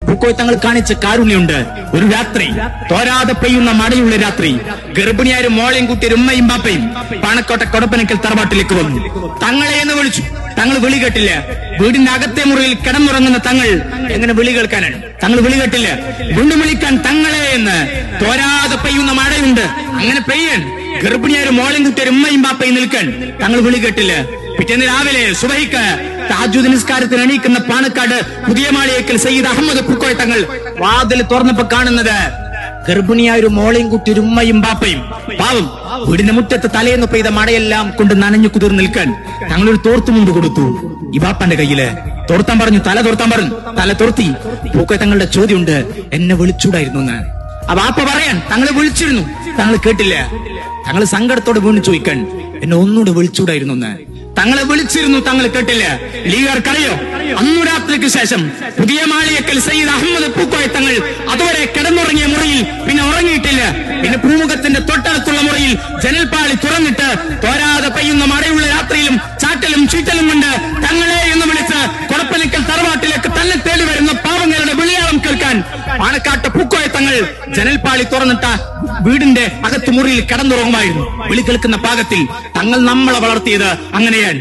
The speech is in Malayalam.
പൂക്കോയ തങ്ങൾ കാണിച്ച കാരുണ്യമുണ്ട്. ഒരു രാത്രി, തോരാതെ പെയ്യുന്ന മഴയുള്ള രാത്രി, ഗർഭിണിയാരും മോളെയും കൂട്ടിയ ഉമ്മയും ബാപ്പയും പാണക്കോട്ടെ കൊടപ്പനക്കൽ തറവാട്ടിലേക്ക് വന്നു. തങ്ങളെ എന്ന് വിളിച്ചു. തങ്ങൾ വിളി കേട്ടില്ല. വീടിന്റെ അകത്തെ മുറിയിൽ കിടന്നുറങ്ങുന്ന തങ്ങൾ എങ്ങനെ വിളി കേൾക്കാനാണ്? തങ്ങൾ വിളി കേട്ടില്ല. വീണ്ടും വിളിക്കാൻ തങ്ങളെ എന്ന്. തോരാതെ പെയ്യുന്ന മഴയുണ്ട്, അങ്ങനെ പെയ്യാൻ. ഗർഭിണിയാരും മോളെയും കൂട്ടിയ ഉമ്മയും ബാപ്പയും നിൽക്കാൻ തങ്ങൾ വിളി കേട്ടില്ല. പിറ്റേന്ന് രാവിലെ സുബഹിക്ക് തഹജ്ജുദ് നിസ്കാരത്തിന് എണീക്കുന്ന പാണക്കാട് പുതിയ മാളിയേക്കൽ സയ്യിദ് അഹമ്മദ് പൂക്കോയ തങ്ങൾ വാതിൽ തുറന്നപ്പോ കാണുന്നത് ഗർഭിണിയായൊരു മോളെയും കുട്ടി ഒരു ഉമ്മയും ബാപ്പയും. പാവം, വീടിന്റെ മുറ്റത്ത് തലേന്ന് പെയ്ത മഴയെല്ലാം കൊണ്ട് നനഞ്ഞു കുതിർന്ന് നിൽക്കാൻ തങ്ങളൊരു തോർത്തു മുമ്പ് കൊടുത്തു. ഈ ബാപ്പാന്റെ കയ്യില് തോർത്താൻ പറഞ്ഞു. തല തോർത്താൻ പറഞ്ഞു. തല തോർത്തി. പൂക്കോയ തങ്ങളുടെ ചോദ്യമുണ്ട്, എന്നെ വിളിച്ചൂടായിരുന്നു എന്ന്. ആ ബാപ്പ പറയാൻ തങ്ങളെ വിളിച്ചിരുന്നു, തങ്ങൾ കേട്ടില്ല. തങ്ങൾ സങ്കടത്തോടെ വീണ് ചോദിക്കാൻ, എന്നെ ഒന്നുകൂടെ വിളിച്ചൂടായിരുന്നു എന്ന്. തങ്ങളെ വിളിച്ചിരുന്നു, തങ്ങൾ കേട്ടില്ല. ലീഗർക്കറിയോ, അന്നു രാത്രിക്ക് ശേഷം പുതിയ മാളിയേക്കൽ സയ്യിദ് അഹമ്മദ് പൂക്കോയ തങ്ങൾ അതുവരെ കിടന്നുറങ്ങിയ മുറിയിൽ പിന്നെ ഉറങ്ങിയിട്ടില്ല. പിന്നെ പൂമുഖത്തിന്റെ തൊട്ടടുത്തുള്ള മുറിയിൽ ജനൽപ്പാളി തുറന്നിട്ട് തോരാതെ പെയ്യുന്ന മഴയുള്ള രാത്രിയിലും ചാറ്റലും ചീറ്റലും കൊണ്ട് തങ്ങളെ എന്ന് വിളിച്ച് കൊടപ്പനക്കൽ തറവാട്ടിലേക്ക് തന്നെ തേടി വരുന്ന പാവങ്ങളുടെ വിളിയാളം കേൾക്കാൻ പാണക്കാട്ട് പൂക്കോയ തങ്ങൾ ജനൽപ്പാളി തുറന്നിട്ട വീടിന്റെ അകത്ത് മുറിയിൽ കിടന്നുറങ്ങുമായിരുന്നു. വിളി കേൾക്കുന്ന പാകത്തിൽ തങ്ങൾ നമ്മളെ വളർത്തിയത് അങ്ങനെയാണ്.